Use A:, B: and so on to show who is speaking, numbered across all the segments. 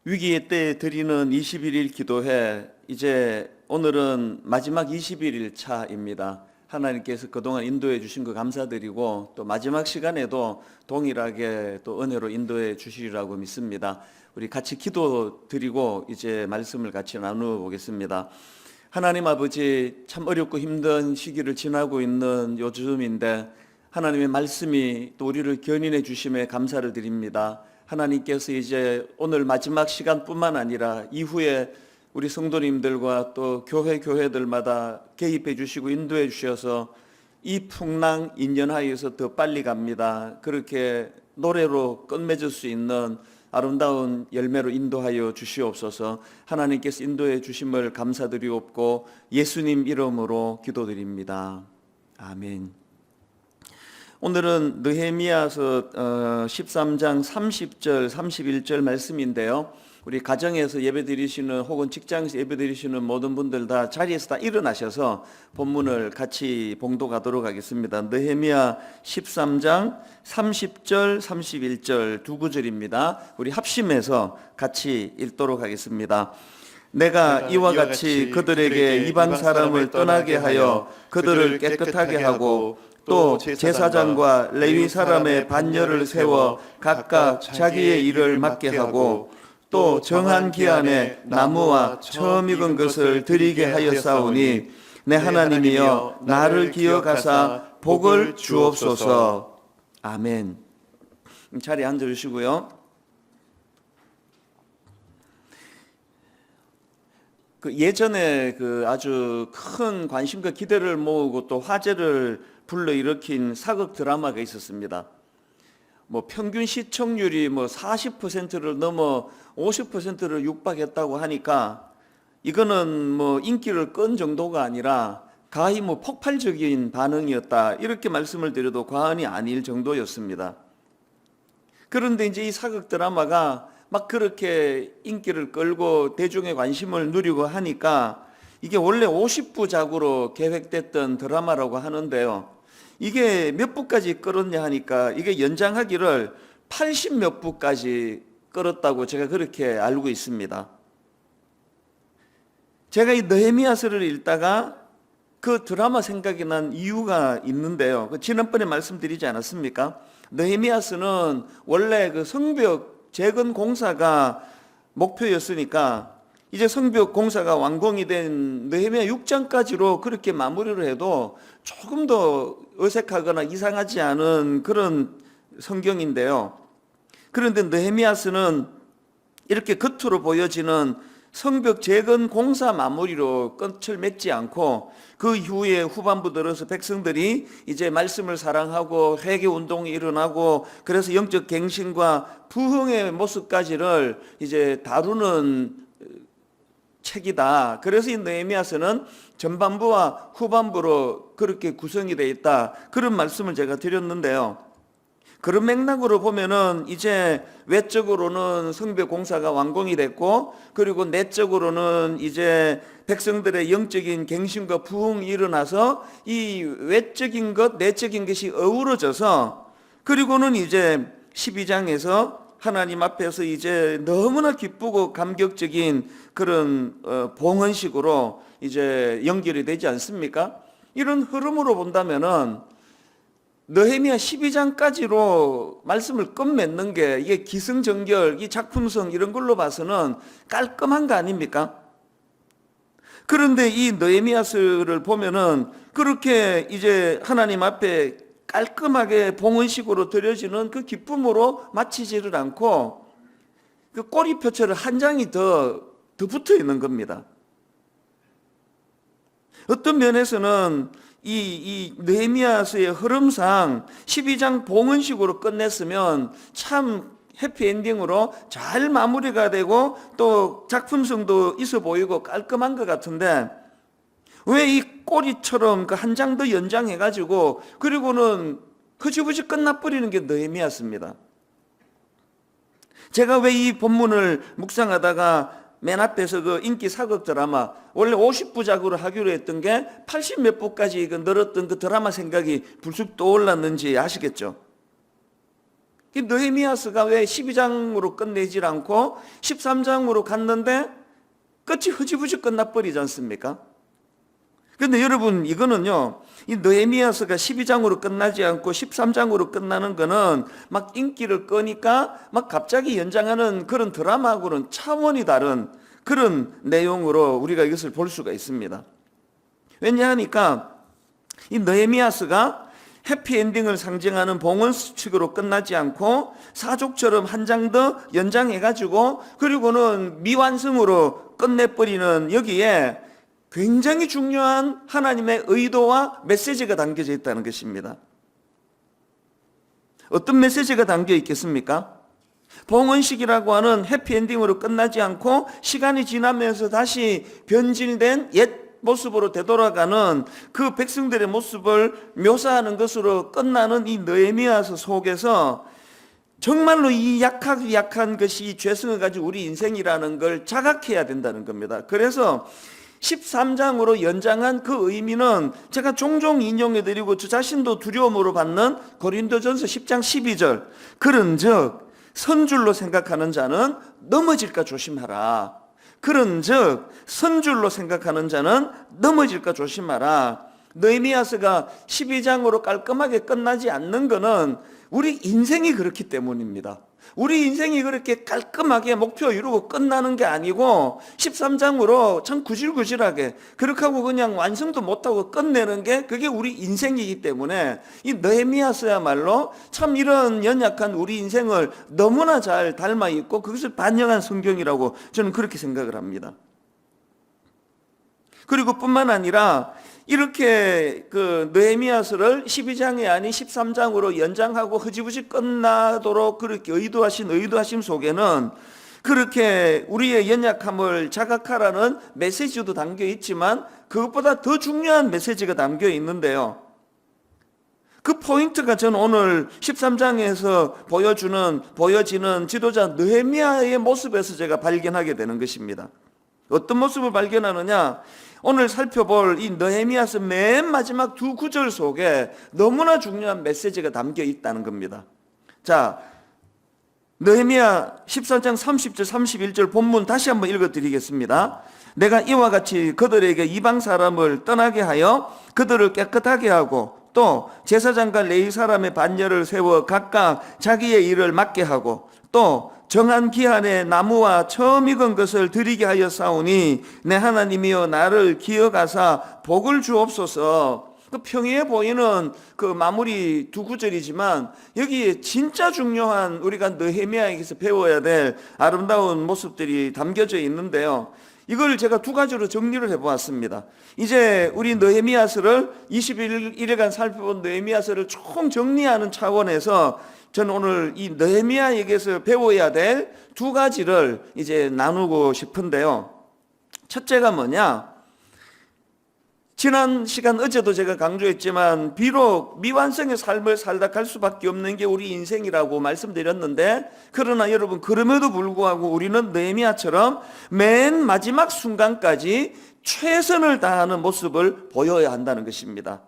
A: 위기의 때에 드리는 21일 기도회, 이제 오늘은 마지막 21일 차입니다. 하나님께서 그동안 인도해 주신 거 감사드리고 또 마지막 시간에도 동일하게 또 은혜로 인도해 주시리라고 믿습니다. 우리 같이 기도 드리고 이제 말씀을 같이 나누어 보겠습니다. 하나님 아버지, 참 어렵고 힘든 시기를 지나고 있는 요즘인데 하나님의 말씀이 또 우리를 견인해 주심에 감사를 드립니다. 하나님께서 이제 오늘 마지막 시간뿐만 아니라 이후에 우리 성도님들과 또 교회들마다 개입해 주시고 인도해 주셔서 이 풍랑 인연하여서 더 빨리 갑니다. 그렇게 노래로 끝맺을 수 있는 아름다운 열매로 인도하여 주시옵소서. 하나님께서 인도해 주심을 감사드리옵고 예수님 이름으로 기도드립니다. 아멘. 오늘은 느헤미야서 13장 30절 31절 말씀인데요, 우리 가정에서 예배드리시는 혹은 직장에서 예배드리시는 모든 분들 다 자리에서 다 일어나셔서 본문을 같이 봉독하도록 하겠습니다. 느헤미야 13장 30절 31절 두 구절입니다. 우리 합심해서 같이 읽도록 하겠습니다. 내가 이와 같이 그들에게 이방 사람을 떠나게 하여 그들을 깨끗하게 하고 또 제사장과 레위 사람의 반열을 세워 각각 자기의 일을 맡게 하고 또 정한 기한에 나무와 처음 익은 것을 드리게 하였사오니 내 하나님이여 나를 기억하사 복을 주옵소서. 아멘. 자리에 앉아주시고요. 예전에 아주 큰 관심과 기대를 모으고 또 화제를 불러일으킨 사극 드라마가 있었습니다. 평균 시청률이 40%를 넘어 50%를 육박했다고 하니까 이거는 인기를 끈 정도가 아니라 가히 폭발적인 반응이었다, 이렇게 말씀을 드려도 과언이 아닐 정도였습니다. 그런데 이제 이 사극 드라마가 막 그렇게 인기를 끌고 대중의 관심을 누리고 하니까 이게 원래 50부작으로 계획됐던 드라마라고 하는데요, 이게 몇 부까지 끌었냐 하니까 이게 연장하기를 80몇 부까지 끌었다고 제가 그렇게 알고 있습니다. 제가 이 느헤미야서를 읽다가 그 드라마 생각이 난 이유가 있는데요, 지난번에 말씀드리지 않았습니까? 느헤미야서는 원래 성벽 재건 공사가 목표였으니까 이제 성벽 공사가 완공이 된 느헤미야 6장까지로 그렇게 마무리를 해도 조금 더 어색하거나 이상하지 않은 그런 성경인데요, 그런데 느헤미야서는 이렇게 겉으로 보여지는 성벽 재건 공사 마무리로 끝을 맺지 않고 그 이후에 후반부 들어서 백성들이 이제 말씀을 사랑하고 회개 운동이 일어나고 그래서 영적 갱신과 부흥의 모습까지를 이제 다루는 책이다. 그래서 이 느헤미야서는 전반부와 후반부로 그렇게 구성이 되어 있다, 그런 말씀을 제가 드렸는데요, 그런 맥락으로 보면은 이제 외적으로는 성벽 공사가 완공이 됐고 그리고 내적으로는 이제 백성들의 영적인 갱신과 부흥이 일어나서 이 외적인 것 내적인 것이 어우러져서 그리고는 이제 12장에서 하나님 앞에서 이제 너무나 기쁘고 감격적인 그런 봉헌식으로 이제 연결이 되지 않습니까? 이런 흐름으로 본다면은 느헤미야 12장까지로 말씀을 끝맺는 게 이게 기승전결, 이 작품성 이런 걸로 봐서는 깔끔한 거 아닙니까? 그런데 이 느헤미야서를 보면은 그렇게 이제 하나님 앞에 깔끔하게 봉헌식으로 드려지는 그 기쁨으로 마치지를 않고 그 꼬리표처럼 한 장이 더 붙어 있는 겁니다. 어떤 면에서는 이 느헤미야서의 흐름상 12장 봉헌식으로 끝냈으면 참 해피엔딩으로 잘 마무리가 되고 또 작품성도 있어 보이고 깔끔한 것 같은데 왜 이 꼬리처럼 한 장 더 연장해가지고 그리고는 흐지부지 끝나버리는 게 느헤미야서입니다. 제가 왜 이 본문을 묵상하다가 맨 앞에서 그 인기 사극 드라마 원래 50부작으로 하기로 했던 게 80몇 부까지 늘었던 그 드라마 생각이 불쑥 떠올랐는지 아시겠죠? 느헤미야스가 왜 12장으로 끝내질 않고 13장으로 갔는데 끝이 흐지부지 끝나버리지 않습니까? 근데 여러분, 이거는요, 이 느헤미야스가 12장으로 끝나지 않고 13장으로 끝나는 거는 막 인기를 끄니까 막 갑자기 연장하는 그런 드라마하고는 차원이 다른 그런 내용으로 우리가 이것을 볼 수가 있습니다. 왜냐하니까 이 느헤미야스가 해피엔딩을 상징하는 봉헌수칙으로 끝나지 않고 사족처럼 한 장 더 연장해가지고 그리고는 미완성으로 끝내버리는 여기에 굉장히 중요한 하나님의 의도와 메시지가 담겨져 있다는 것입니다. 어떤 메시지가 담겨 있겠습니까? 봉헌식이라고 하는 해피엔딩으로 끝나지 않고 시간이 지나면서 다시 변질된 옛 모습으로 되돌아가는 그 백성들의 모습을 묘사하는 것으로 끝나는 이 느헤미야서 속에서 정말로 이 약한 것이 죄성을 가진 우리 인생이라는 걸 자각해야 된다는 겁니다. 그래서 13장으로 연장한 그 의미는 제가 종종 인용해드리고 저 자신도 두려움으로 받는 고린도전서 10장 12절, 그런즉 선줄로 생각하는 자는 넘어질까 조심하라. 그런즉 선줄로 생각하는 자는 넘어질까 조심하라. 느헤미야서가 12장으로 깔끔하게 끝나지 않는 것은 우리 인생이 그렇기 때문입니다. 우리 인생이 그렇게 깔끔하게 목표 이루고 끝나는 게 아니고 13장으로 참 구질구질하게 그렇게 하고 그냥 완성도 못하고 끝내는 게 그게 우리 인생이기 때문에 이 느헤미야서야말로 참 이런 연약한 우리 인생을 너무나 잘 닮아 있고 그것을 반영한 성경이라고 저는 그렇게 생각을 합니다. 그리고 뿐만 아니라 이렇게 그 느헤미야서를 12장이 아닌 13장으로 연장하고 흐지부지 끝나도록 그렇게 의도하심 속에는 그렇게 우리의 연약함을 자각하라는 메시지도 담겨 있지만 그것보다 더 중요한 메시지가 담겨 있는데요. 그 포인트가 저는 오늘 13장에서 보여지는 지도자 느헤미야의 모습에서 제가 발견하게 되는 것입니다. 어떤 모습을 발견하느냐? 오늘 살펴볼 이 느헤미야서 맨 마지막 두 구절 속에 너무나 중요한 메시지가 담겨 있다는 겁니다. 자, 느헤미야 13장 30절 31절 본문 다시 한번 읽어드리겠습니다. 내가 이와 같이 그들에게 이방 사람을 떠나게 하여 그들을 깨끗하게 하고 또 제사장과 레위 사람의 반열을 세워 각각 자기의 일을 맡게 하고 또 정한 기한에 나무와 처음 익은 것을 드리게 하여 싸우니 내 하나님이여 나를 기억하사 복을 주옵소서. 그 평이해 보이는 그 마무리 두 구절이지만 여기에 진짜 중요한 우리가 느헤미야에게서 배워야 될 아름다운 모습들이 담겨져 있는데요. 이걸 제가 두 가지로 정리를 해보았습니다. 이제 우리 느헤미야서를 21일간 살펴본 느헤미야서를 총 정리하는 차원에서 저는 오늘 이 느헤미야에게서 배워야 될 두 가지를 이제 나누고 싶은데요. 첫째가 뭐냐? 지난 시간 어제도 제가 강조했지만 비록 미완성의 삶을 살다 갈 수밖에 없는 게 우리 인생이라고 말씀드렸는데 그러나 여러분 그럼에도 불구하고 우리는 느헤미야처럼 맨 마지막 순간까지 최선을 다하는 모습을 보여야 한다는 것입니다.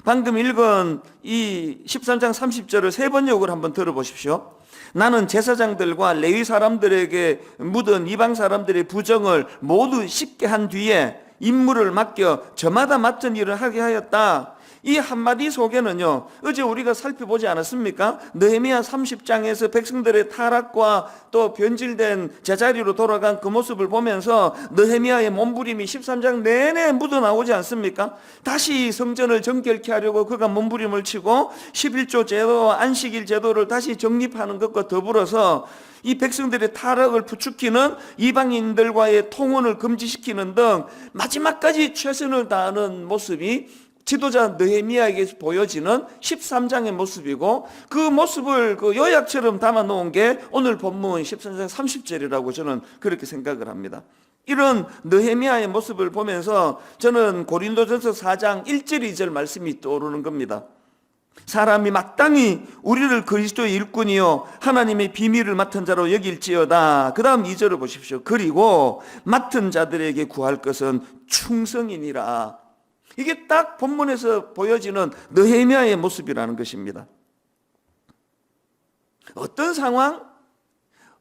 A: 방금 읽은 이 13장 30절을 세 번역을 한번 들어보십시오. 나는 제사장들과 레위 사람들에게 묻은 이방 사람들의 부정을 모두 씻게 한 뒤에 임무를 맡겨 저마다 맡은 일을 하게 하였다. 이 한마디 속에는요, 어제 우리가 살펴보지 않았습니까? 느헤미야 30장에서 백성들의 타락과 또 변질된 제자리로 돌아간 그 모습을 보면서 느헤미야의 몸부림이 13장 내내 묻어나오지 않습니까? 다시 성전을 정결케 하려고 그가 몸부림을 치고 11조 제도와 안식일 제도를 다시 정립하는 것과 더불어서 이 백성들의 타락을 부추기는 이방인들과의 통혼을 금지시키는 등 마지막까지 최선을 다하는 모습이 지도자 느헤미야에게 보여지는 13장의 모습이고 그 모습을 그 요약처럼 담아 놓은 게 오늘 본문 13장 30절이라고 저는 그렇게 생각을 합니다. 이런 느헤미야의 모습을 보면서 저는 고린도전서 4장 1절 2절 말씀이 떠오르는 겁니다. 사람이 마땅히 우리를 그리스도의 일꾼이요 하나님의 비밀을 맡은 자로 여길지어다. 그 다음 2절을 보십시오. 그리고 맡은 자들에게 구할 것은 충성이니라. 이게 딱 본문에서 보여지는 느헤미야의 모습이라는 것입니다. 어떤 상황?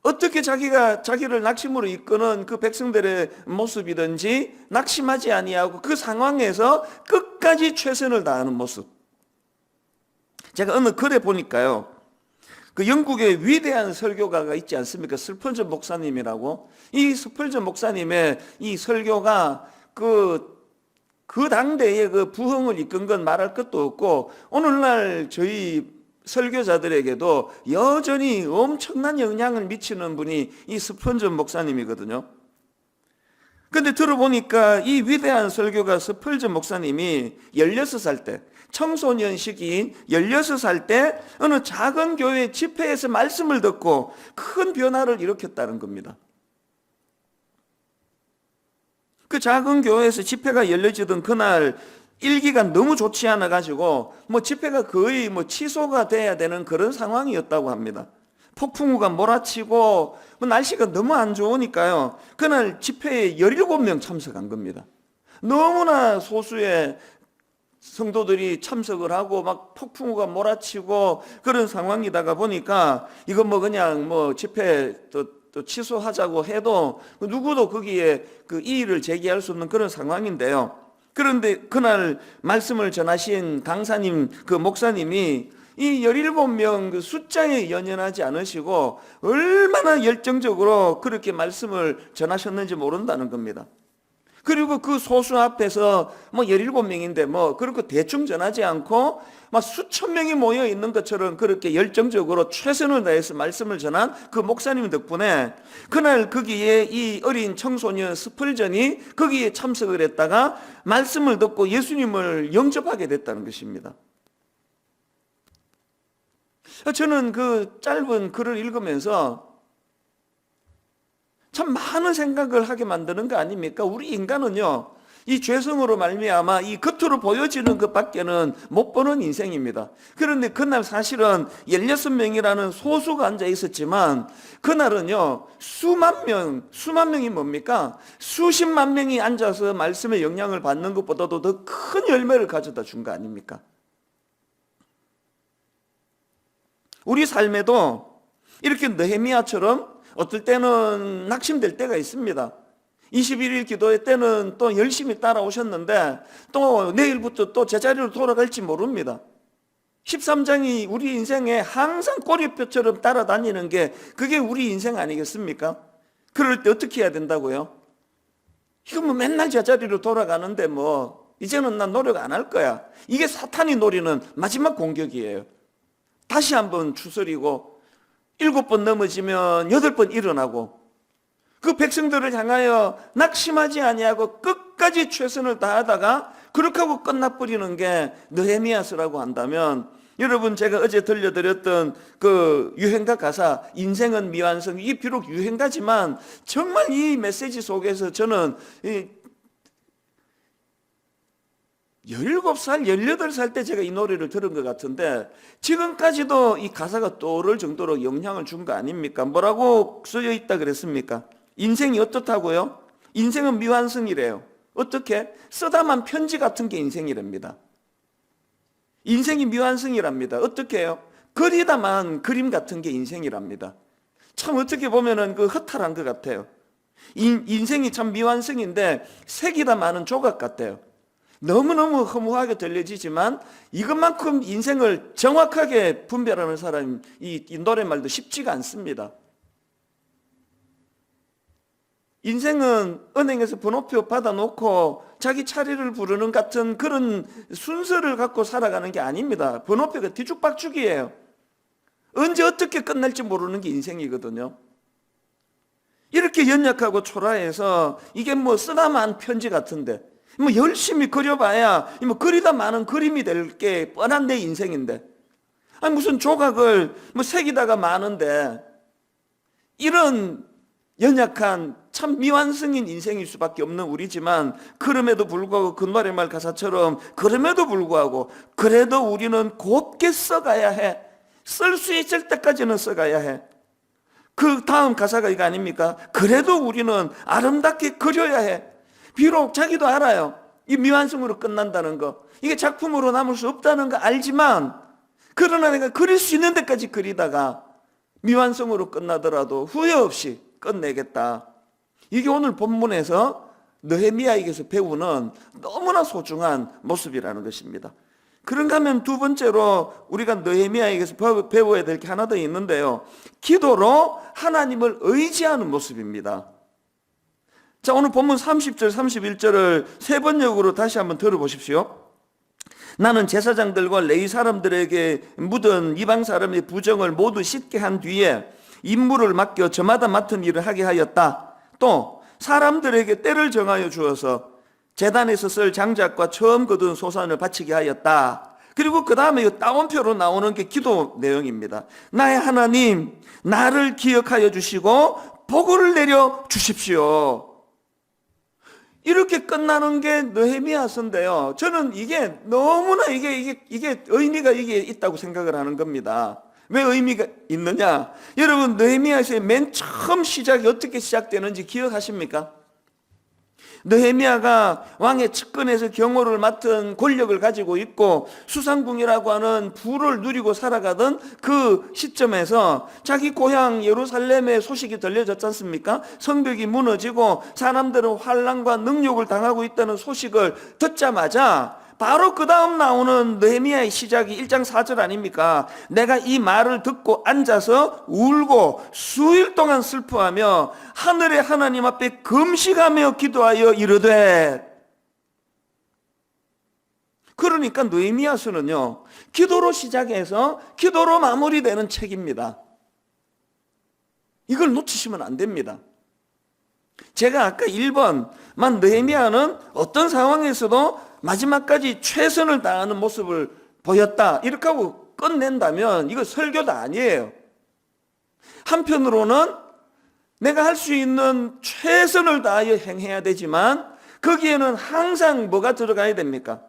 A: 어떻게 자기를 낙심으로 이끄는 그 백성들의 모습이든지 낙심하지 아니하고 그 상황에서 끝까지 최선을 다하는 모습. 제가 어느 글에 보니까요, 그 영국의 위대한 설교가가 있지 않습니까? 스펄전 목사님이라고. 이 스펄전 목사님의 이 설교가 그 당대의 그 부흥을 이끈 건 말할 것도 없고, 오늘날 저희 설교자들에게도 여전히 엄청난 영향을 미치는 분이 이 스펄전 목사님이거든요. 근데 들어보니까 이 위대한 설교가 스펄전 목사님이 16살 때, 청소년 시기인 16살 때 어느 작은 교회 집회에서 말씀을 듣고 큰 변화를 일으켰다는 겁니다. 그 작은 교회에서 집회가 열려지던 그날 일기가 너무 좋지 않아 가지고 집회가 거의 취소가 돼야 되는 그런 상황이었다고 합니다. 폭풍우가 몰아치고 날씨가 너무 안 좋으니까요, 그날 집회에 17명 참석한 겁니다. 너무나 소수의 성도들이 참석을 하고 막 폭풍우가 몰아치고 그런 상황이다가 보니까 이거 그냥 집회 또 취소하자고 해도 누구도 거기에 그 이의를 제기할 수 없는 그런 상황인데요. 그런데 그날 말씀을 전하신 강사님, 그 목사님이 이 17명 그 숫자에 연연하지 않으시고 얼마나 열정적으로 그렇게 말씀을 전하셨는지 모른다는 겁니다. 그리고 그 소수 앞에서 17명인데 그렇게 대충 전하지 않고 막 수천 명이 모여 있는 것처럼 그렇게 열정적으로 최선을 다해서 말씀을 전한 그 목사님 덕분에 그날 거기에 이 어린 청소년 스펄전이 거기에 참석을 했다가 말씀을 듣고 예수님을 영접하게 됐다는 것입니다. 저는 그 짧은 글을 읽으면서 참 많은 생각을 하게 만드는 거 아닙니까? 우리 인간은요, 이 죄성으로 말미암아 이 겉으로 보여지는 것밖에는 못 보는 인생입니다. 그런데 그날 사실은 16명이라는 소수가 앉아 있었지만 그날은요, 수만 명이 뭡니까? 수십만 명이 앉아서 말씀의 영향을 받는 것보다도 더 큰 열매를 가져다 준 거 아닙니까? 우리 삶에도 이렇게 느헤미야처럼 어떨 때는 낙심될 때가 있습니다. 21일 기도회 때는 또 열심히 따라오셨는데 또 내일부터 또 제자리로 돌아갈지 모릅니다. 13장이 우리 인생에 항상 꼬리뼈처럼 따라다니는 게 그게 우리 인생 아니겠습니까? 그럴 때 어떻게 해야 된다고요? 이거 맨날 제자리로 돌아가는데 이제는 난 노력 안 할 거야. 이게 사탄이 노리는 마지막 공격이에요. 다시 한번 추스리고 7번 넘어지면 8번 일어나고 그 백성들을 향하여 낙심하지 아니하고 끝까지 최선을 다하다가 그렇게 하고 끝나버리는 게 느헤미야서라고 한다면, 여러분 제가 어제 들려드렸던 그 유행가 가사 인생은 미완성, 이게 비록 유행가지만 정말 이 메시지 속에서 저는 17살, 18살 때 제가 이 노래를 들은 것 같은데 지금까지도 이 가사가 떠오를 정도로 영향을 준 거 아닙니까? 뭐라고 쓰여 있다 그랬습니까? 인생이 어떻다고요? 인생은 미완성이래요. 어떻게? 쓰다만 편지 같은 게 인생이랍니다. 인생이 미완성이랍니다. 어떻게 해요? 그리다만 그림 같은 게 인생이랍니다. 참 어떻게 보면은 그 허탈한 것 같아요. 인생이 참 미완성인데 색이다마는 조각 같아요. 너무너무 허무하게 들려지지만 이것만큼 인생을 정확하게 분별하는 사람이 이 노랫말도 쉽지가 않습니다. 인생은 은행에서 번호표 받아놓고 자기 차례를 부르는 같은 그런 순서를 갖고 살아가는 게 아닙니다. 번호표가 뒤죽박죽이에요. 언제 어떻게 끝날지 모르는 게 인생이거든요. 이렇게 연약하고 초라해서 이게 쓰다만 편지 같은데 열심히 그려봐야 그리다 많은 그림이 될 게 뻔한 내 인생인데 무슨 조각을 색이다가 많은데 이런 연약한 참 미완성인 인생일 수밖에 없는 우리지만 그럼에도 불구하고 그 노래말 가사처럼 그럼에도 불구하고 그래도 우리는 곱게 써가야 해. 쓸 수 있을 때까지는 써가야 해. 그 다음 가사가 이거 아닙니까? 그래도 우리는 아름답게 그려야 해. 비록 자기도 알아요. 이 미완성으로 끝난다는 거. 이게 작품으로 남을 수 없다는 거 알지만 그러나 내가 그릴 수 있는 데까지 그리다가 미완성으로 끝나더라도 후회 없이 끝내겠다. 이게 오늘 본문에서 느헤미야에게서 배우는 너무나 소중한 모습이라는 것입니다. 그런가 하면 두 번째로 우리가 느헤미야에게서 배워야 될 게 하나 더 있는데요. 기도로 하나님을 의지하는 모습입니다. 자, 오늘 본문 30절, 31절을 세 번역으로 다시 한번 들어보십시오. 나는 제사장들과 레위 사람들에게 묻은 이방 사람의 부정을 모두 씻게 한 뒤에 임무를 맡겨 저마다 맡은 일을 하게 하였다. 또 사람들에게 때를 정하여 주어서 제단에서 쓸 장작과 처음 거둔 소산을 바치게 하였다. 그리고 그 다음에 따옴표로 나오는 게 기도 내용입니다. 나의 하나님, 나를 기억하여 주시고 복을 내려 주십시오. 이렇게 끝나는 게 느헤미야서인데요. 저는 이게 너무나 이게 의미가 있다고 생각을 하는 겁니다. 왜 의미가 있느냐? 여러분, 느헤미야서의 맨 처음 시작이 어떻게 시작되는지 기억하십니까? 느헤미야가 왕의 측근에서 경호를 맡은 권력을 가지고 있고 수상궁이라고 하는 부를 누리고 살아가던 그 시점에서 자기 고향 예루살렘의 소식이 들려졌지 않습니까? 성벽이 무너지고 사람들은 환난과 능욕을 당하고 있다는 소식을 듣자마자 바로 그 다음 나오는 느헤미야의 시작이 1장 4절 아닙니까? 내가 이 말을 듣고 앉아서 울고 수일 동안 슬퍼하며 하늘의 하나님 앞에 금식하며 기도하여 이르되. 그러니까 느헤미야서는요, 기도로 시작해서 기도로 마무리되는 책입니다. 이걸 놓치시면 안 됩니다. 제가 아까 1번만 느헤미야는 어떤 상황에서도 마지막까지 최선을 다하는 모습을 보였다, 이렇게 하고 끝낸다면 이거 설교도 아니에요. 한편으로는 내가 할 수 있는 최선을 다하여 행해야 되지만 거기에는 항상 뭐가 들어가야 됩니까?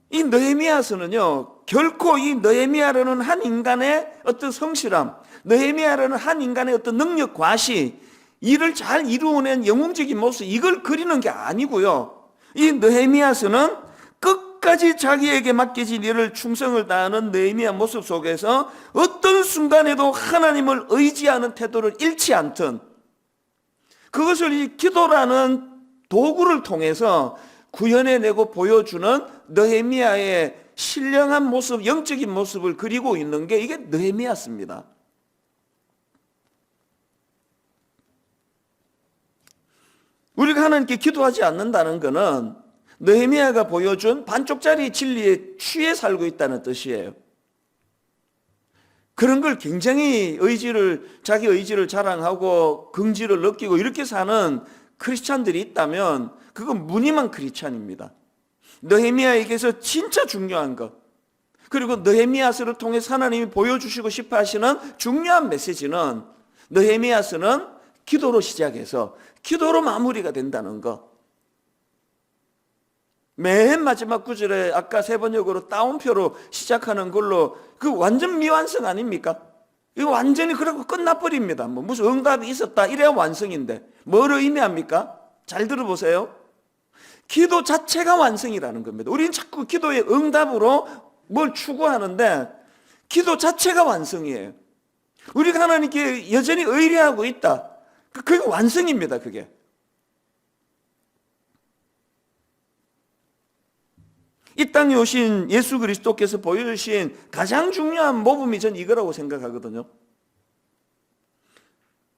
A: 이 느헤미야서는요, 결코 이 느헤미야라는 한 인간의 어떤 성실함, 느헤미야라는 한 인간의 어떤 능력 과시, 일을 잘 이루어낸 영웅적인 모습, 이걸 그리는 게 아니고요. 이 느헤미야서는 끝까지 자기에게 맡겨진 일을 충성을 다하는 느헤미야 모습 속에서 어떤 순간에도 하나님을 의지하는 태도를 잃지 않던, 그것을 이 기도라는 도구를 통해서 구현해내고 보여주는 느헤미야의 신령한 모습, 영적인 모습을 그리고 있는 게 이게 느헤미야서입니다. 우리가 하나님께 기도하지 않는다는 것은 느헤미야가 보여준 반쪽짜리 진리에 취해 살고 있다는 뜻이에요. 그런 걸 굉장히 자기 의지를 자랑하고 긍지를 느끼고 이렇게 사는 크리스찬들이 있다면 그건 무늬만 크리스찬입니다. 느헤미야에게서 진짜 중요한 것, 그리고 느헤미야서를 통해서 하나님이 보여주시고 싶어 하시는 중요한 메시지는 느헤미야서는 기도로 시작해서 기도로 마무리가 된다는 것. 맨 마지막 구절에 아까 세 번역으로 따옴표로 시작하는 걸로 그 완전 미완성 아닙니까? 이거 완전히 그러고 끝나버립니다. 뭐 무슨 응답이 있었다 이래야 완성인데 뭘 의미합니까? 잘 들어보세요. 기도 자체가 완성이라는 겁니다. 우리는 자꾸 기도의 응답으로 뭘 추구하는데 기도 자체가 완성이에요. 우리가 하나님께 여전히 의뢰하고 있다, 그게 완성입니다. 그게 이 땅에 오신 예수 그리스도께서 보여주신 가장 중요한 모범이 전 이거라고 생각하거든요.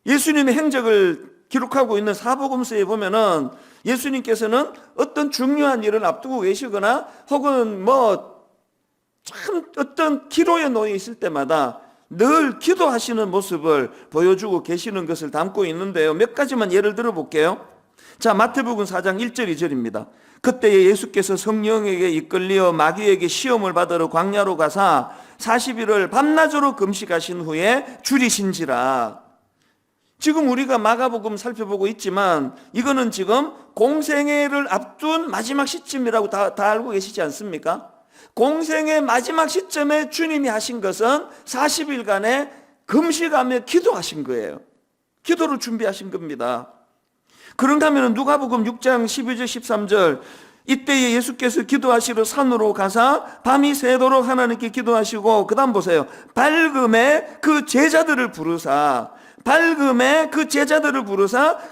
A: 예수님의 행적을 기록하고 있는 사복음서에 보면은 예수님께서는 어떤 중요한 일을 앞두고 계시거나 혹은 참 어떤 기로에 놓여 있을 때마다 늘 기도하시는 모습을 보여주고 계시는 것을 담고 있는데요. 몇 가지만 예를 들어 볼게요. 자, 마태복음 4장 1절 2절입니다. 그때에 예수께서 성령에게 이끌려 마귀에게 시험을 받으러 광야로 가사 40일을 밤낮으로 금식하신 후에 줄이신지라. 지금 우리가 마가복음 살펴보고 있지만 이거는 지금 공생애를 앞둔 마지막 시점이라고 다 알고 계시지 않습니까? 공생의 마지막 시점에 주님이 하신 것은 40일간의 금식하며 기도하신 거예요. 기도를 준비하신 겁니다. 그런가 하면 누가복음 6장 12절 13절 이때에 예수께서 기도하시러 산으로 가사 밤이 새도록 하나님께 기도하시고, 그 다음 보세요. 밝음에 그 제자들을 부르사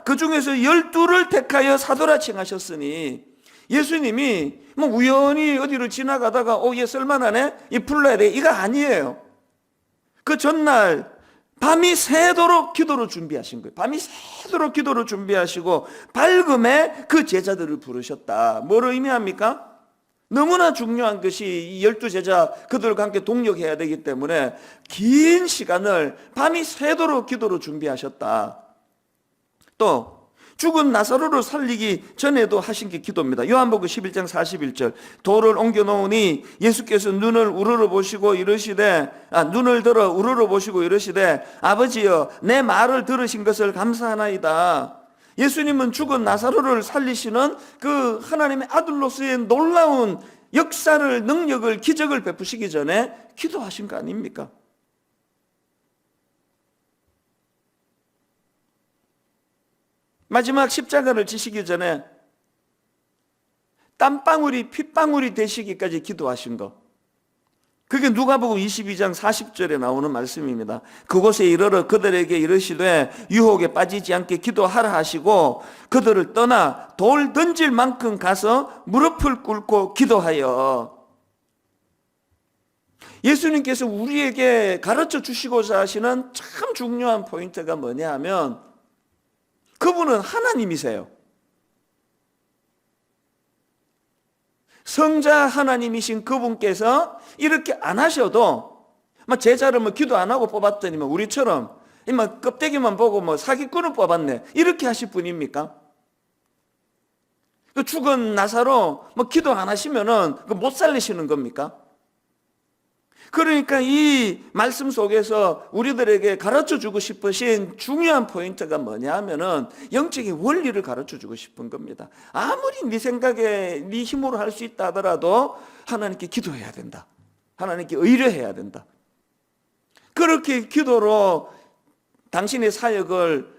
A: 그 중에서 12를 택하여 사도라 칭하셨으니, 예수님이 뭐 우연히 어디를 지나가다가 얘 쓸만하네, 이 불러야 돼, 이거 아니에요. 그 전날 밤이 새도록 기도로 준비하신 거예요. 밤이 새도록 기도로 준비하시고 밝음에 그 제자들을 부르셨다. 뭐를 의미합니까? 너무나 중요한 것이 이 12제자, 그들과 함께 동력해야 되기 때문에 긴 시간을 밤이 새도록 기도로 준비하셨다. 또 죽은 나사로를 살리기 전에도 하신 게 기도입니다. 요한복음 11장 41절. 돌을 옮겨 놓으니 예수께서 눈을 들어 우러러 보시고 이르시되 아버지여, 내 말을 들으신 것을 감사하나이다. 예수님은 죽은 나사로를 살리시는 그 하나님의 아들로서의 놀라운 역사를, 능력을, 기적을 베푸시기 전에 기도하신 거 아닙니까? 마지막 십자가를 지시기 전에 땀방울이 핏방울이 되시기까지 기도하신 것, 그게 누가복음 22장 40절에 나오는 말씀입니다. 그곳에 이르러 그들에게 이르시되 유혹에 빠지지 않게 기도하라 하시고 그들을 떠나 돌 던질 만큼 가서 무릎을 꿇고 기도하여. 예수님께서 우리에게 가르쳐 주시고자 하시는 참 중요한 포인트가 뭐냐 하면, 그분은 하나님이세요. 성자 하나님이신 그분께서 이렇게 안 하셔도, 제자를 기도 안 하고 뽑았더니 우리처럼 껍데기만 보고 사기꾼을 뽑았네, 이렇게 하실 분입니까? 그 죽은 나사로 기도 안 하시면은 못 살리시는 겁니까? 그러니까 이 말씀 속에서 우리들에게 가르쳐 주고 싶으신 중요한 포인트가 뭐냐 하면은 영적인 원리를 가르쳐 주고 싶은 겁니다. 아무리 네 생각에 네 힘으로 할 수 있다 하더라도 하나님께 기도해야 된다. 하나님께 의뢰해야 된다. 그렇게 기도로 당신의 사역을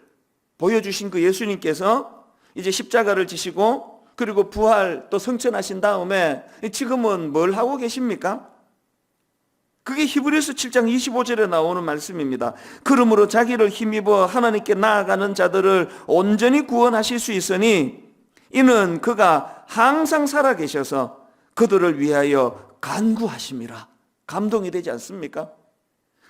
A: 보여주신 그 예수님께서 이제 십자가를 지시고 그리고 부활 또 성천하신 다음에 지금은 뭘 하고 계십니까? 그게 히브리서 7장 25절에 나오는 말씀입니다. 그러므로 자기를 힘입어 하나님께 나아가는 자들을 온전히 구원하실 수 있으니 이는 그가 항상 살아계셔서 그들을 위하여 간구하심이라. 감동이 되지 않습니까?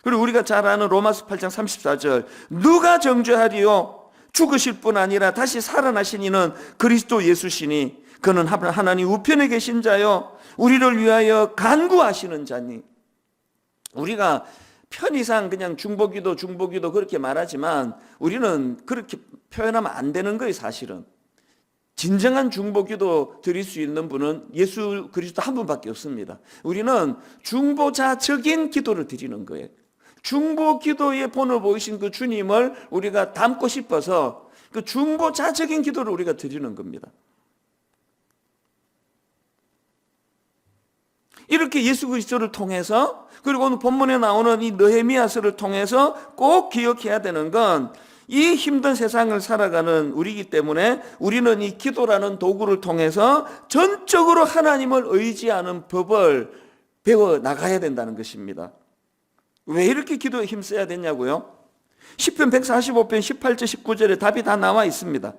A: 그리고 우리가 잘 아는 로마서 8장 34절. 누가 정죄하리요? 죽으실 뿐 아니라 다시 살아나신 이는 그리스도 예수시니 그는 하나님 우편에 계신 자요 우리를 위하여 간구하시는 자니. 우리가 편의상 그냥 중보기도 그렇게 말하지만 우리는 그렇게 표현하면 안 되는 거예요. 사실은 진정한 중보기도 드릴 수 있는 분은 예수 그리스도 한 분밖에 없습니다. 우리는 중보자적인 기도를 드리는 거예요. 중보기도의 본을 보이신 그 주님을 우리가 닮고 싶어서 그 중보자적인 기도를 우리가 드리는 겁니다. 이렇게 예수 그리스도를 통해서, 그리고 오늘 본문에 나오는 이 느헤미야서를 통해서 꼭 기억해야 되는 건, 이 힘든 세상을 살아가는 우리이기 때문에 우리는 이 기도라는 도구를 통해서 전적으로 하나님을 의지하는 법을 배워 나가야 된다는 것입니다. 왜 이렇게 기도에 힘써야 되냐고요? 시편 145편 18절 19절에 답이 다 나와 있습니다.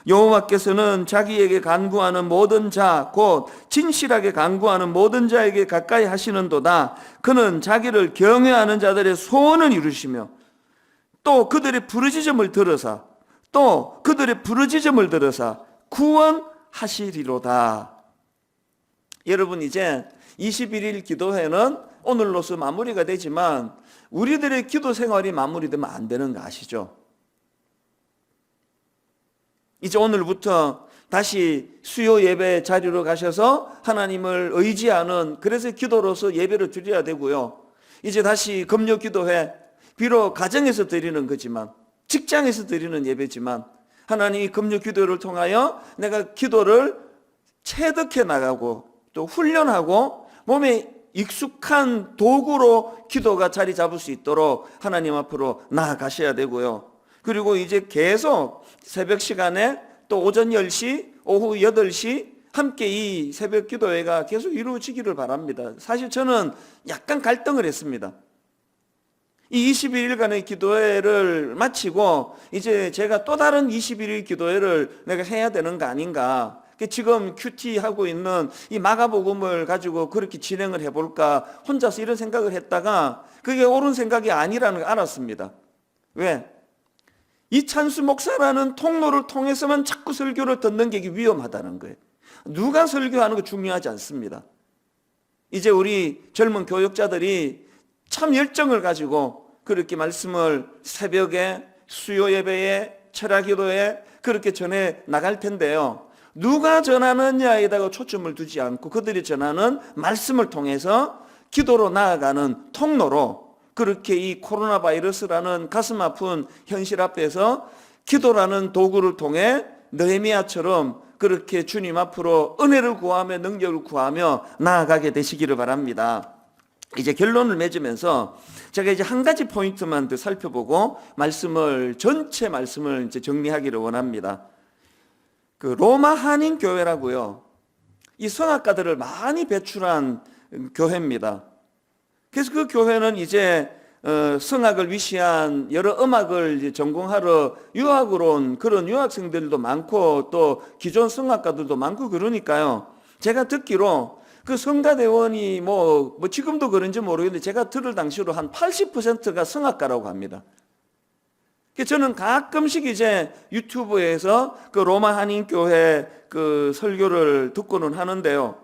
A: 여호와께서는 자기에게 간구하는 모든 자, 곧 진실하게 간구하는 모든 자에게 가까이 하시는도다. 그는 자기를 경외하는 자들의 소원을 이루시며 또 그들의 부르짖음을 들으사 구원하시리로다. 여러분, 이제 21일 기도회는 오늘로서 마무리가 되지만 우리들의 기도 생활이 마무리되면 안 되는 거 아시죠? 이제 오늘부터 다시 수요 예배 자리로 가셔서 하나님을 의지하는, 그래서 기도로서 예배를 드려야 되고요. 이제 다시 금요 기도회, 비록 가정에서 드리는 거지만, 직장에서 드리는 예배지만, 하나님 금요 기도를 통하여 내가 기도를 체득해 나가고 또 훈련하고 몸에 익숙한 도구로 기도가 자리 잡을 수 있도록 하나님 앞으로 나아가셔야 되고요. 그리고 이제 계속 새벽 시간에 또 오전 10시, 오후 8시 함께 이 새벽 기도회가 계속 이루어지기를 바랍니다. 사실 저는 약간 갈등을 했습니다. 이 21일간의 기도회를 마치고 이제 제가 또 다른 21일 기도회를 내가 해야 되는 거 아닌가. 지금 큐티 하고 있는 이 마가복음을 가지고 그렇게 진행을 해볼까 혼자서 이런 생각을 했다가 그게 옳은 생각이 아니라는 걸 알았습니다. 왜? 이찬수 목사라는 통로를 통해서만 자꾸 설교를 듣는 게 위험하다는 거예요. 누가 설교하는 거 중요하지 않습니다. 이제 우리 젊은 교역자들이 참 열정을 가지고 그렇게 말씀을 새벽에 수요 예배에 철학 기도에 그렇게 전해 나갈 텐데요. 누가 전하느냐에다가 초점을 두지 않고 그들이 전하는 말씀을 통해서 기도로 나아가는 통로로 그렇게 이 코로나 바이러스라는 가슴 아픈 현실 앞에서 기도라는 도구를 통해 느헤미야처럼 그렇게 주님 앞으로 은혜를 구하며 능력을 구하며 나아가게 되시기를 바랍니다. 이제 결론을 맺으면서 제가 이제 한 가지 포인트만 더 살펴보고 전체 말씀을 이제 정리하기를 원합니다. 그 로마 한인 교회라고요. 이 성악가들을 많이 배출한 교회입니다. 그래서 그 교회는 이제 성악을 위시한 여러 음악을 전공하러 유학으로 온 그런 유학생들도 많고 또 기존 성악가들도 많고 그러니까요. 제가 듣기로 그 성가대원이 뭐 지금도 그런지 모르겠는데 제가 들을 당시로 한 80%가 성악가라고 합니다. 저는 가끔씩 이제 유튜브에서 그 로마 한인교회 그 설교를 듣고는 하는데요.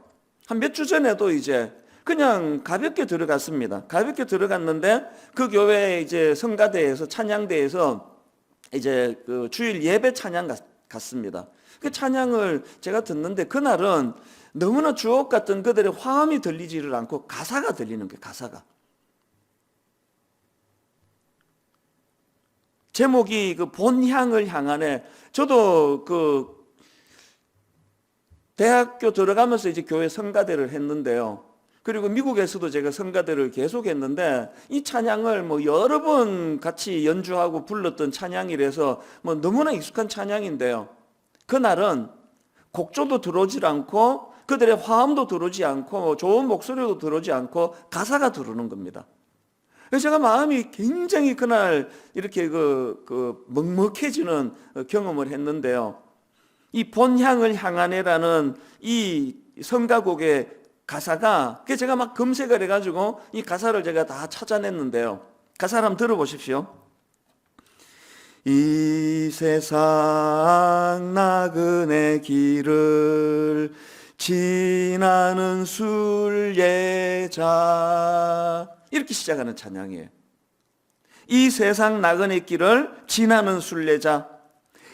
A: 한 몇 주 전에도 이제 그냥 가볍게 들어갔습니다. 가볍게 들어갔는데 그 교회 이제 성가대에서 찬양대에서 이제 그 주일 예배 찬양 갔습니다. 그 찬양을 제가 듣는데 그날은 너무나 주옥 같은 그들의 화음이 들리지를 않고 가사가 들리는 거예요. 가사가. 제목이 그 본향을 향하네. 저도 그 대학교 들어가면서 이제 교회 성가대를 했는데요. 그리고 미국에서도 제가 성가대를 계속 했는데 이 찬양을 뭐 여러 번 같이 연주하고 불렀던 찬양이라서 뭐 너무나 익숙한 찬양인데요. 그날은 곡조도 들어오질 않고 그들의 화음도 들어오지 않고 좋은 목소리도 들어오지 않고 가사가 들어오는 겁니다. 그래서 제가 마음이 굉장히 그날 이렇게 먹먹해지는 경험을 했는데요. 이 본향을 향하네라는 이 성가곡의 가사가 제가 막 검색을 해가지고 이 가사를 제가 다 찾아냈는데요. 가사를 한번 들어보십시오. 이 세상 나그네 길을 지나는 순례자 이렇게 시작하는 찬양이에요. 이 세상 나그네 길을 지나는 순례자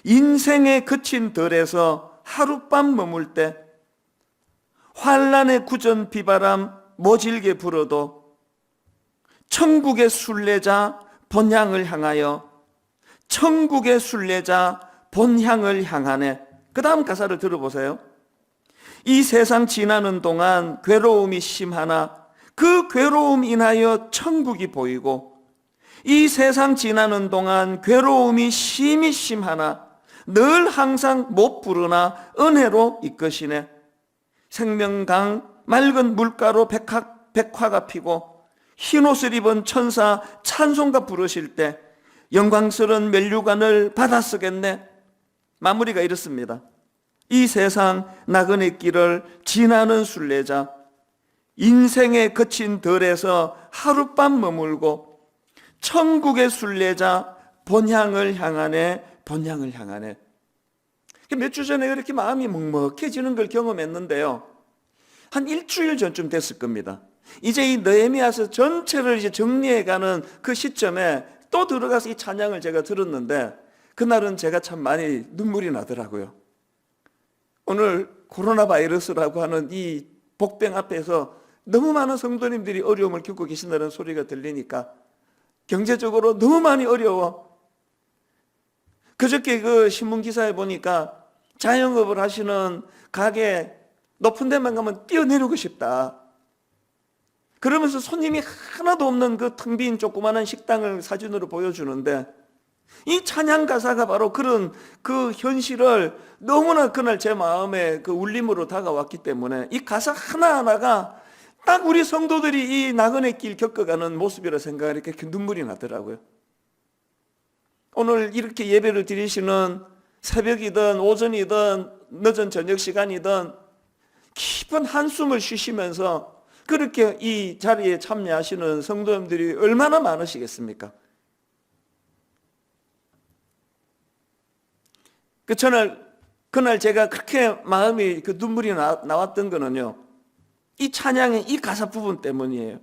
A: 인생의 그친 들에서 하룻밤 머물 때 환란의 구전 비바람 모질게 불어도 천국의 순례자 본향을 향하여 천국의 순례자 본향을 향하네. 그 다음 가사를 들어보세요. 이 세상 지나는 동안 괴로움이 심하나 그 괴로움 인하여 천국이 보이고 이 세상 지나는 동안 괴로움이 심히 심하나 늘 항상 못 부르나 은혜로 이끄시네. 생명강 맑은 물가로 백화가 피고 흰옷을 입은 천사 찬송가 부르실 때 영광스러운 면류관을 받아 쓰겠네. 마무리가 이렇습니다. 이 세상 나그네 길을 지나는 순례자 인생의 거친 들에서 하룻밤 머물고 천국의 순례자 본향을 향하네. 본향을 향하네. 몇 주 전에 이렇게 마음이 먹먹해지는 걸 경험했는데요. 한 일주일 전쯤 됐을 겁니다. 이제 이 느헤미야서 전체를 이제 정리해가는 그 시점에 또 들어가서 이 찬양을 제가 들었는데 그날은 제가 참 많이 눈물이 나더라고요. 오늘 코로나 바이러스라고 하는 이 복병 앞에서 너무 많은 성도님들이 어려움을 겪고 계신다는 소리가 들리니까 경제적으로 너무 많이 어려워. 그저께 그 신문기사에 보니까 자영업을 하시는 가게 높은 데만 가면 뛰어내리고 싶다. 그러면서 손님이 하나도 없는 그 텅 빈 조그마한 식당을 사진으로 보여주는데 이 찬양 가사가 바로 그런 그 현실을 너무나 그날 제 마음에 그 울림으로 다가왔기 때문에 이 가사 하나하나가 딱 우리 성도들이 이 나그네 길 겪어가는 모습이라 생각하니까 이렇게 눈물이 나더라고요. 오늘 이렇게 예배를 드리시는 새벽이든 오전이든 늦은 저녁 시간이든 깊은 한숨을 쉬시면서 그렇게 이 자리에 참여하시는 성도님들이 얼마나 많으시겠습니까? 그날 제가 그렇게 마음이 그 눈물이 나왔던 거는요, 이 찬양의 이 가사 부분 때문이에요.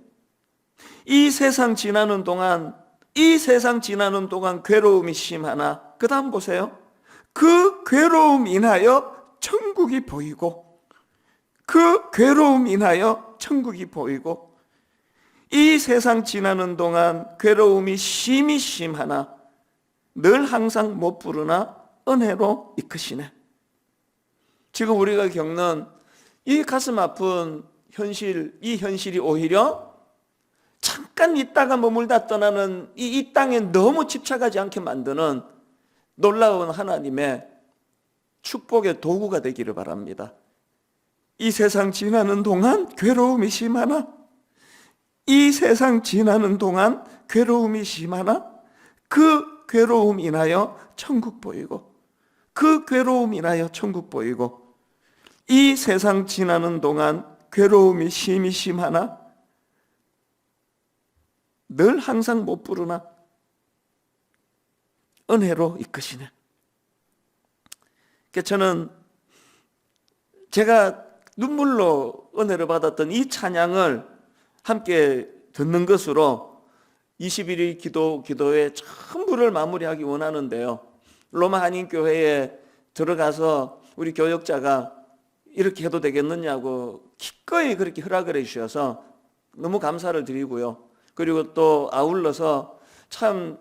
A: 이 세상 지나는 동안 괴로움이 심하나, 그 다음 보세요. 그 괴로움 인하여 천국이 보이고, 그 괴로움 인하여 천국이 보이고, 이 세상 지나는 동안 괴로움이 심히 심하나 늘 항상 못 부르나 은혜로 이끄시네. 지금 우리가 겪는 이 가슴 아픈 현실, 이 현실이 오히려 잠깐 있다가 머물다 떠나는 이 땅에 너무 집착하지 않게 만드는 놀라운 하나님의 축복의 도구가 되기를 바랍니다. 이 세상 지나는 동안 괴로움이 심하나, 이 세상 지나는 동안 괴로움이 심하나 그 괴로움 인하여 천국 보이고, 그 괴로움 인하여 천국 보이고, 이 세상 지나는 동안 괴로움이 심히 심하나 늘 항상 못 부르나 은혜로 이끄시네. 저는 제가 눈물로 은혜를 받았던 이 찬양을 함께 듣는 것으로 21일 기도회 전부를 마무리하기 원하는데요, 로마 한인교회에 들어가서 우리 교역자가 이렇게 해도 되겠느냐고 기꺼이 그렇게 허락을 해주셔서 너무 감사를 드리고요. 그리고 또 아울러서 참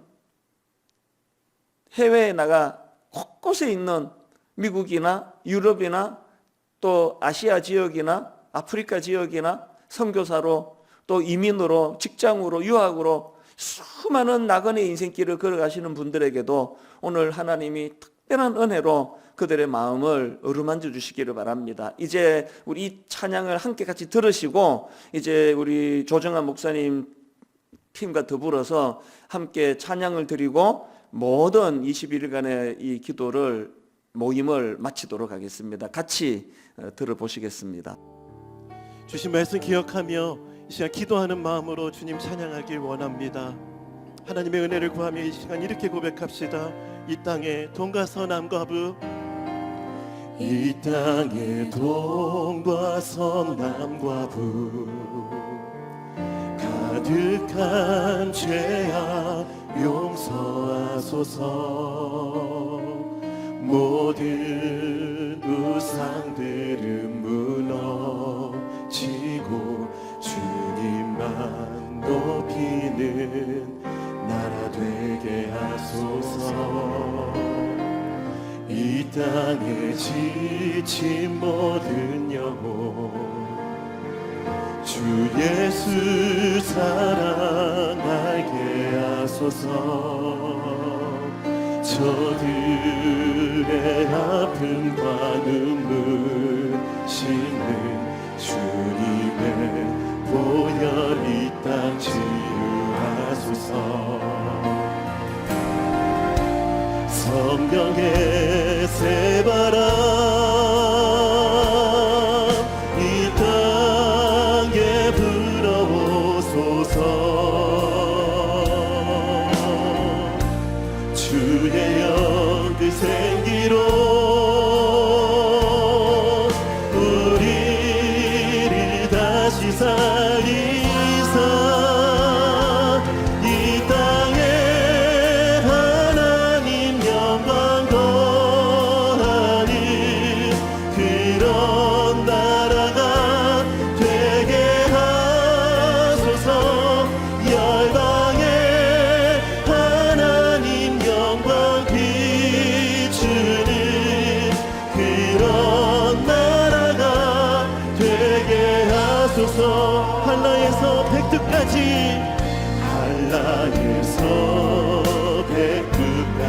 A: 해외에 나가 곳곳에 있는 미국이나 유럽이나 또 아시아 지역이나 아프리카 지역이나 선교사로 또 이민으로 직장으로 유학으로 수많은 나그네 인생길을 걸어가시는 분들에게도 오늘 하나님이 특별한 은혜로 그들의 마음을 어루만져 주시기를 바랍니다. 이제 우리 이 찬양을 함께 같이 들으시고 이제 우리 조정환 목사님 팀과 더불어서 함께 찬양을 드리고 모든 21일간의 이 기도를 모임을 마치도록 하겠습니다. 같이 들어보시겠습니다.
B: 주신 말씀 기억하며 이 시간 기도하는 마음으로 주님 찬양하길 원합니다. 하나님의 은혜를 구하며 이 시간 이렇게 고백합시다. 이 땅에 동과 서남과 북, 이 땅에 동과 서남과 북, 가득한 죄악 용서하소서. 모든 우상들은 무너지고 주님만 높이는 나라 되게 하소서. 이 땅에 지친 모든 영혼 주 예수 사랑하게 하소서. 저들의 아픔과 눈물 씻는 주님의 보혈 이 땅 치유하소서. 성령의 새바람 이 땅에 불어오소서. 주의 영그 생기로 우리를 다시 살리사 이 땅에 하나님 영광 거하는 그런 나라가 되게 하소서. 열방에 하나님 영광 비추는 그런 나라가 되게 하소서. 한라에서 백두까지, 한라에서 백두까지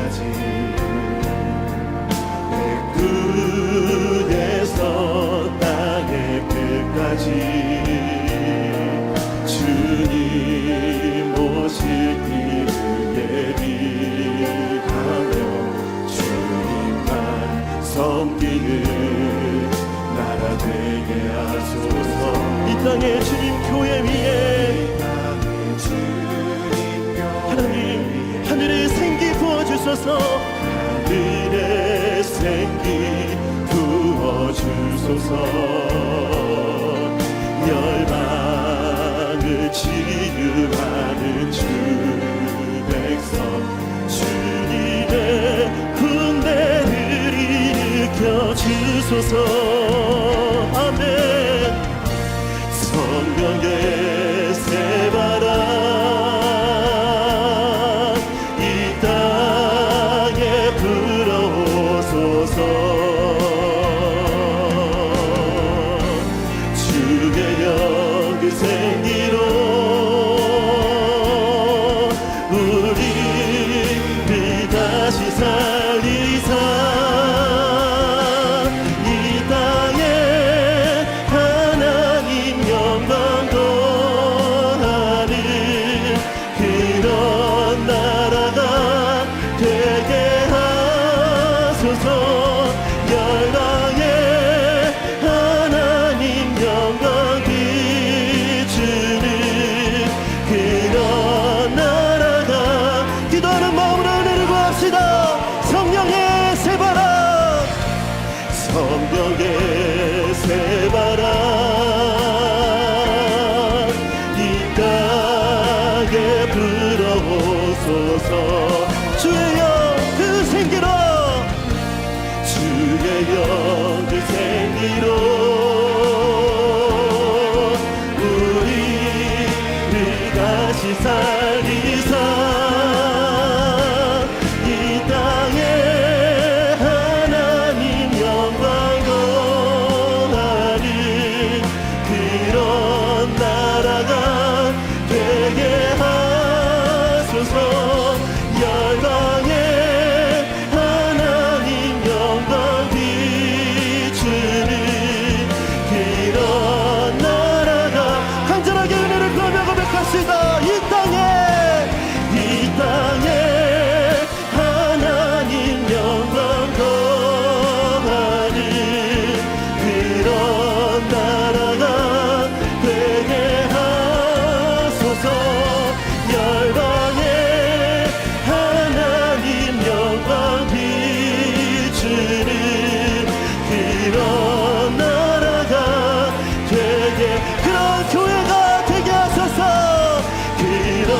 B: 주님 오실 길을 예비하며 주님만 섬기는 나라 되게 하소서. 이 땅에 주님 교회 위에 하나님 하늘의 생기 부어주소서. 하늘의 생기 부어주소서. 열방을 치유하는 주 백성 주님의 군대를 일으켜 주소서. 아멘. 성령의 새바람 이 땅에 불어오소서. 주의 영그 생기로 우리를 다시 살리사. 이 땅에 하나님 영광 거하는 그런 나라가 되게 하소서. 열방에 하나님 영광 비추는 그런 나라가. 기도하는 마음으로 은혜를 구합시다. 성령의 새바람 성령의 새바람 이 땅에 불어오소서. 주의 영 그 생기로 주의 영 그 생기로 우리를 다시 살리사. 이 땅에 하나님 영광 거하는 그런 나라가 되게 하소서. 열방에 하나님 영광 비추는 그런 나라가. 간절하게 은혜를 구하며 고백합시다. 이 땅에 하나님 영광 거하는 그런 나라가 되게 하소서. 열방에 하나님 영광 비추는 그런 나라가 되게, 그런 교회가 되게 하소서. 그런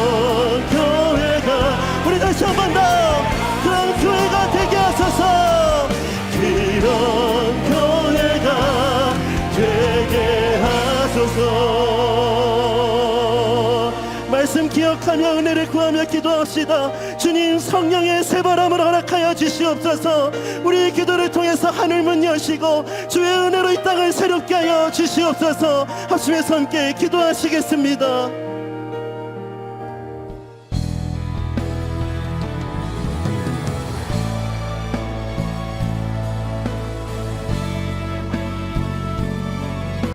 B: 교회가, 우리 다시 한 번 더 그런 교회가 되게 하소서. 그런 교회가 되게 하소서. 말씀 기억하며 은혜를 구하며 기도합시다. 주님 성령의 새바람을 허락하여 주시옵소서. 우리의 기도를 통해서 하늘문 여시고 주의 은혜로 이 땅을 새롭게 하여 주시옵소서. 합심해서 함께 기도하시겠습니다.